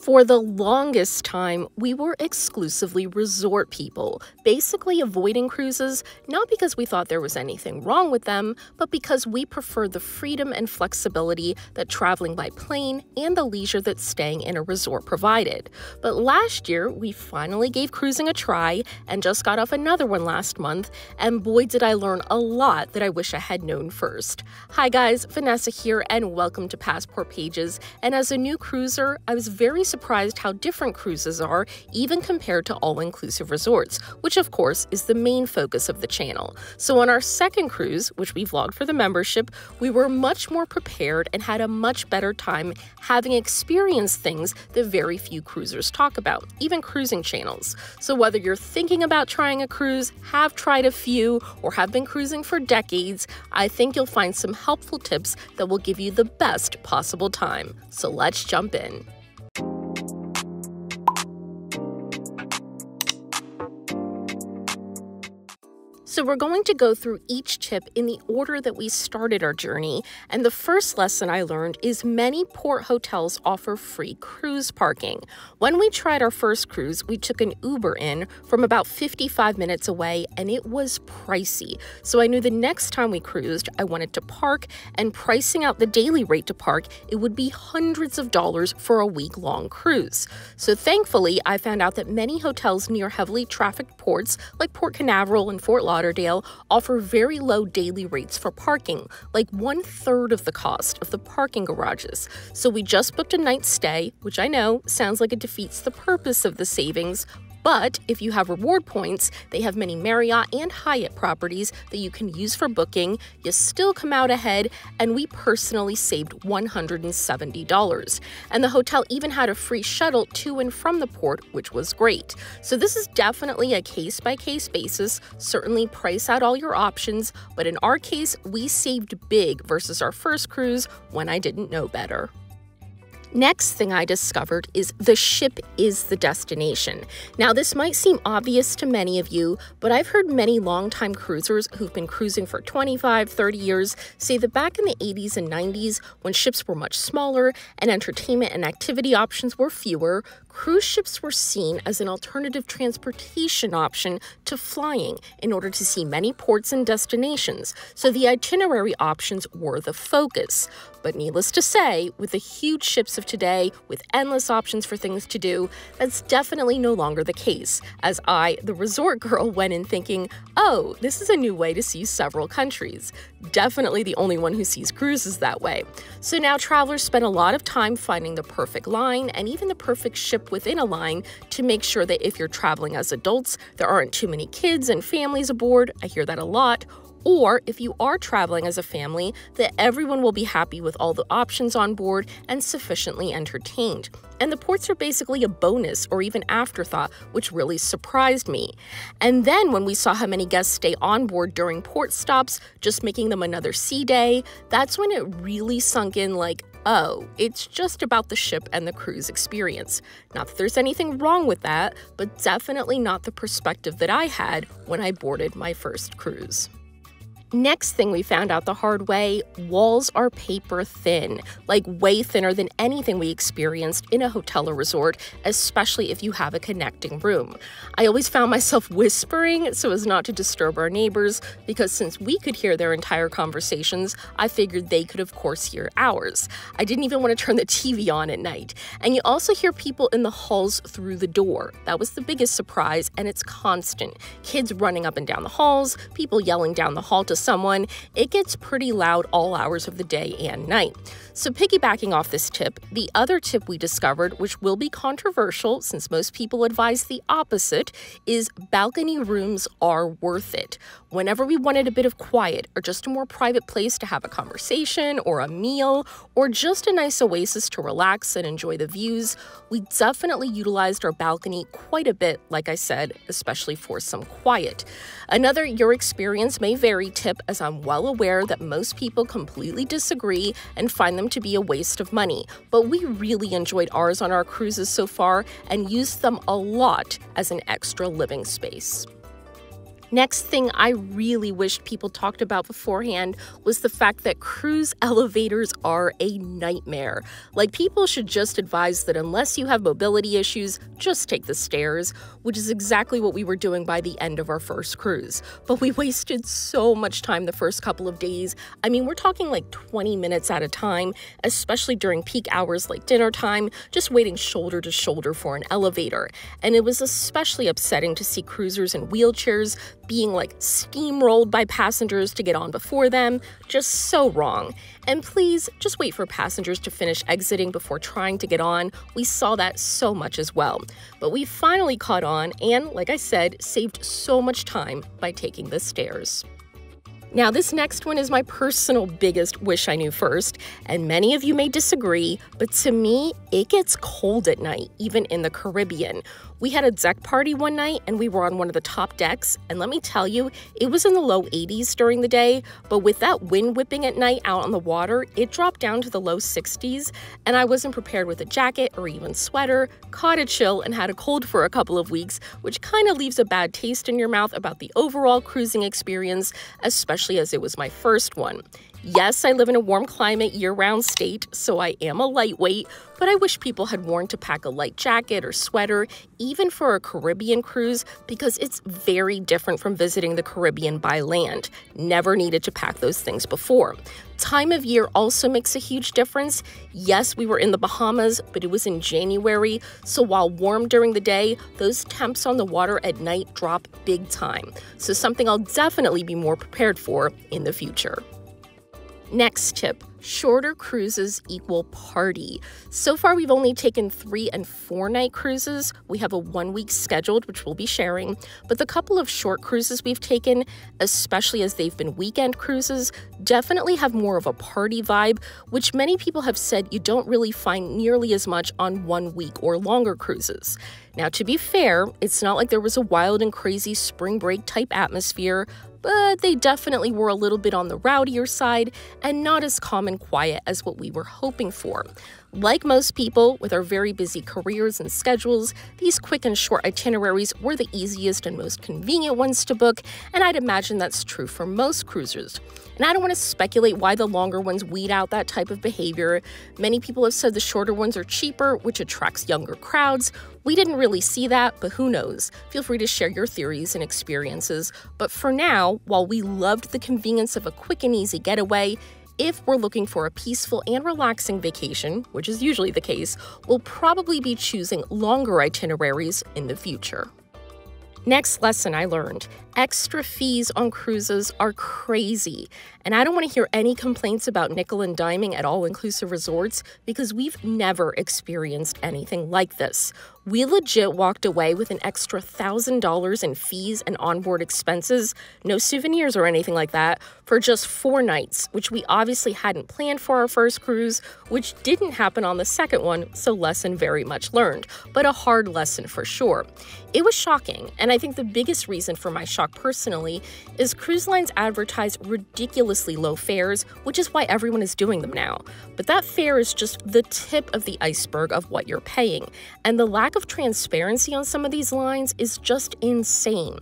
For the longest time, we were exclusively resort people, basically avoiding cruises, not because we thought there was anything wrong with them, but because we preferred the freedom and flexibility that traveling by plane and the leisure that staying in a resort provided. But last year, we finally gave cruising a try and just got off another one last month, and boy did I learn a lot that I wish I had known first. Hi guys, Vanessa here, and welcome to Passport Pages. And as a new cruiser, I was very surprised how different cruises are, even compared to all-inclusive resorts, which of course is the main focus of the channel. So on our second cruise, which we vlogged for the membership, we were much more prepared and had a much better time having experienced things that very few cruisers talk about, even cruising channels. So whether you're thinking about trying a cruise, have tried a few, or have been cruising for decades, I think you'll find some helpful tips that will give you the best possible time. So let's jump in. So we're going to go through each tip in the order that we started our journey, and the first lesson I learned is many port hotels offer free cruise parking. When we tried our first cruise, we took an Uber in from about 55 minutes away, and it was pricey. So I knew the next time we cruised, I wanted to park, and pricing out the daily rate to park, it would be hundreds of dollars for a week-long cruise. So thankfully, I found out that many hotels near heavily trafficked ports, like Port Canaveral and Fort Lauderdale, offer very low daily rates for parking, like 1/3 of the cost of the parking garages. So we just booked a night stay, which I know sounds like it defeats the purpose of the savings, but if you have reward points, they have many Marriott and Hyatt properties that you can use for booking. You still come out ahead, and we personally saved $170. And the hotel even had a free shuttle to and from the port, which was great. So this is definitely a case-by-case basis. Certainly price out all your options, but in our case, we saved big versus our first cruise when I didn't know better. Next thing I discovered is the ship is the destination. Now, this might seem obvious to many of you, but I've heard many longtime cruisers who've been cruising for 25, 30 years say that back in the 80s and 90s, when ships were much smaller and entertainment and activity options were fewer, cruise ships were seen as an alternative transportation option to flying in order to see many ports and destinations. So the itinerary options were the focus. But needless to say, with the huge ships of today, with endless options for things to do, that's definitely no longer the case, as I, the resort girl, went in thinking, oh, this is a new way to see several countries. Definitely the only one who sees cruises that way. So now travelers spend a lot of time finding the perfect line and even the perfect ship within a line to make sure that if you're traveling as adults, there aren't too many kids and families aboard. I hear that a lot. Or if you are traveling as a family, that everyone will be happy with all the options on board and sufficiently entertained. And the ports are basically a bonus or even afterthought, which really surprised me. And then when we saw how many guests stay on board during port stops, just making them another sea day, that's when it really sunk in like, oh, it's just about the ship and the cruise experience. Not that there's anything wrong with that, but definitely not the perspective that I had when I boarded my first cruise. Next thing we found out the hard way, walls are paper thin, like way thinner than anything we experienced in a hotel or resort, especially if you have a connecting room. I always found myself whispering so as not to disturb our neighbors, because since we could hear their entire conversations, I figured they could of course hear ours. I didn't even want to turn the TV on at night. And you also hear people in the halls through the door. That was the biggest surprise, and it's constant. Kids running up and down the halls, people yelling down the hall to someone. It gets pretty loud all hours of the day and night. So piggybacking off this tip, the other tip we discovered, which will be controversial since most people advise the opposite, is balcony rooms are worth it. Whenever we wanted a bit of quiet or just a more private place to have a conversation or a meal or just a nice oasis to relax and enjoy the views, we definitely utilized our balcony quite a bit, like I said, especially for some quiet. Another your experience may vary tip, as I'm well aware that most people completely disagree and find them to be a waste of money, but we really enjoyed ours on our cruises so far and used them a lot as an extra living space. Next thing I really wished people talked about beforehand was the fact that cruise elevators are a nightmare. Like, people should just advise that unless you have mobility issues, just take the stairs, which is exactly what we were doing by the end of our first cruise. But we wasted so much time the first couple of days. I mean, we're talking like 20 minutes at a time, especially during peak hours like dinner time, just waiting shoulder to shoulder for an elevator. And it was especially upsetting to see cruisers in wheelchairs being like steamrolled by passengers to get on before them. Just so wrong. And please just wait for passengers to finish exiting before trying to get on. We saw that so much as well. But we finally caught on and, like I said, saved so much time by taking the stairs. Now, this next one is my personal biggest wish I knew first, and many of you may disagree, but to me, it gets cold at night, even in the Caribbean. We had a deck party one night, and we were on one of the top decks, and let me tell you, it was in the low 80s during the day, but with that wind whipping at night out on the water, it dropped down to the low 60s, and I wasn't prepared with a jacket or even sweater, caught a chill, and had a cold for a couple of weeks, which kind of leaves a bad taste in your mouth about the overall cruising experience, especially as it was my first one. Yes, I live in a warm climate year-round state, so I am a lightweight, but I wish people had warned to pack a light jacket or sweater, even for a Caribbean cruise, because it's very different from visiting the Caribbean by land. Never needed to pack those things before. Time of year also makes a huge difference. Yes, we were in the Bahamas, but it was in January, so while warm during the day, those temps on the water at night drop big time. So something I'll definitely be more prepared for in the future. Next tip, shorter cruises equal party. So far, we've only taken 3 and 4 night cruises. We have a 1 week scheduled, which we'll be sharing. But the couple of short cruises we've taken, especially as they've been weekend cruises, definitely have more of a party vibe, which many people have said you don't really find nearly as much on 1 week or longer cruises. Now, to be fair, it's not like there was a wild and crazy spring break type atmosphere, but they definitely were a little bit on the rowdier side and not as calm and quiet as what we were hoping for. Like most people with our very busy careers and schedules, these quick and short itineraries were the easiest and most convenient ones to book, and I'd imagine that's true for most cruisers. And I don't want to speculate why the longer ones weed out that type of behavior. Many people have said the shorter ones are cheaper, which attracts younger crowds. We didn't really see that, but who knows? Feel free to share your theories and experiences. But for now, while we loved the convenience of a quick and easy getaway, if we're looking for a peaceful and relaxing vacation, which is usually the case, we'll probably be choosing longer itineraries in the future. Next lesson I learned, extra fees on cruises are crazy. And I don't want to hear any complaints about nickel and diming at all-inclusive resorts because we've never experienced anything like this. We legit walked away with an extra $1,000 in fees and onboard expenses, no souvenirs or anything like that, for just 4 nights, which we obviously hadn't planned for our first cruise, which didn't happen on the second one, so lesson very much learned, but a hard lesson for sure. It was shocking, and I think the biggest reason for my shock personally is cruise lines advertise ridiculously low fares, which is why everyone is doing them now. But that fare is just the tip of the iceberg of what you're paying, and the lack of transparency on some of these lines is just insane.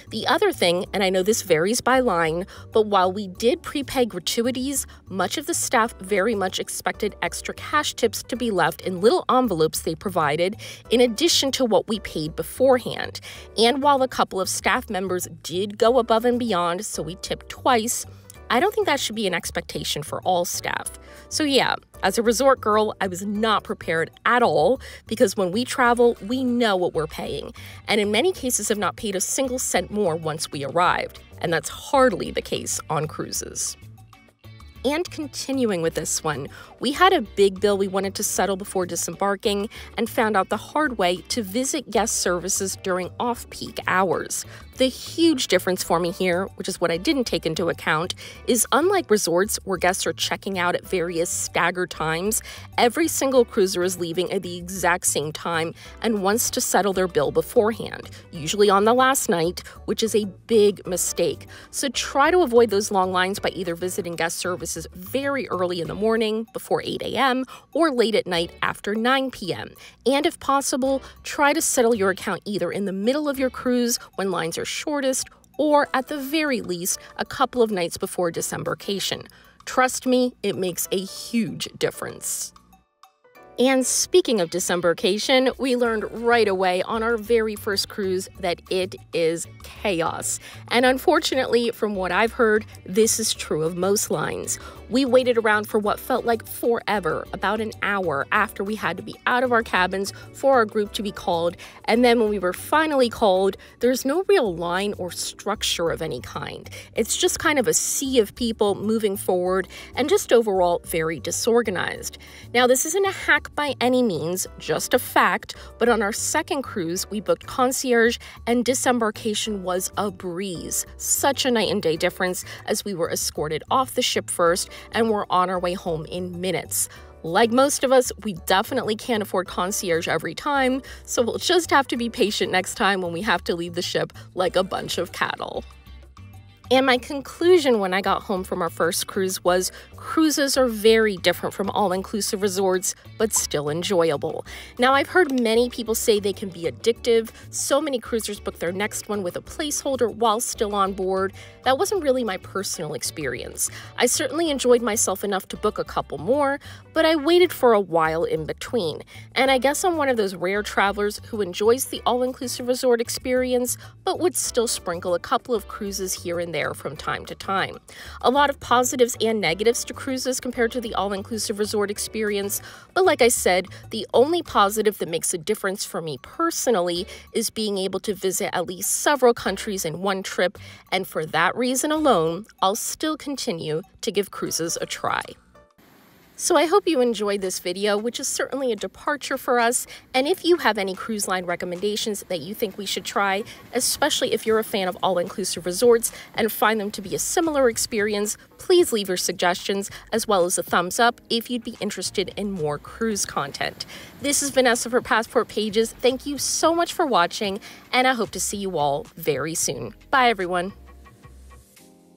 The other thing, and I know this varies by line, but while we did prepay gratuities, much of the staff very much expected extra cash tips to be left in little envelopes they provided, in addition to what we paid beforehand. And while a couple of staff members did go above and beyond, so we tipped twice, I don't think that should be an expectation for all staff. So yeah, as a resort girl, I was not prepared at all because when we travel, we know what we're paying, and in many cases have not paid a single cent more once we arrived, and that's hardly the case on cruises. And continuing with this one, we had a big bill we wanted to settle before disembarking and found out the hard way to visit guest services during off-peak hours. The huge difference for me here, which is what I didn't take into account, is unlike resorts where guests are checking out at various staggered times, every single cruiser is leaving at the exact same time and wants to settle their bill beforehand, usually on the last night, which is a big mistake. So try to avoid those long lines by either visiting guest services very early in the morning, before 8 a.m., or late at night after 9 p.m. And if possible, try to settle your account either in the middle of your cruise when lines are shortest or at the very least, a couple of nights before disembarkation. Trust me, it makes a huge difference. And speaking of disembarkation, we learned right away on our very first cruise that it is chaos. And unfortunately, from what I've heard, this is true of most lines. We waited around for what felt like forever, about an hour after we had to be out of our cabins for our group to be called. And then when we were finally called, there's no real line or structure of any kind. It's just kind of a sea of people moving forward and just overall very disorganized. Now, this isn't a hack by any means, just a fact, but on our second cruise, we booked concierge and disembarkation was a breeze. Such a night and day difference as we were escorted off the ship first and we're on our way home in minutes. Like most of us, we definitely can't afford concierge every time, so we'll just have to be patient next time when we have to leave the ship like a bunch of cattle. And my conclusion when I got home from our first cruise was cruises are very different from all-inclusive resorts, but still enjoyable. Now, I've heard many people say they can be addictive. So many cruisers book their next one with a placeholder while still on board. That wasn't really my personal experience. I certainly enjoyed myself enough to book a couple more, but I waited for a while in between. And I guess I'm one of those rare travelers who enjoys the all-inclusive resort experience, but would still sprinkle a couple of cruises here and there from time to time. A lot of positives and negatives to cruises compared to the all-inclusive resort experience, but like I said, the only positive that makes a difference for me personally is being able to visit at least several countries in one trip, and for that reason alone, I'll still continue to give cruises a try. So I hope you enjoyed this video, which is certainly a departure for us. And if you have any cruise line recommendations that you think we should try, especially if you're a fan of all-inclusive resorts and find them to be a similar experience, please leave your suggestions as well as a thumbs up if you'd be interested in more cruise content. This is Vanessa for Passport Pages. Thank you so much for watching, and I hope to see you all very soon. Bye, everyone.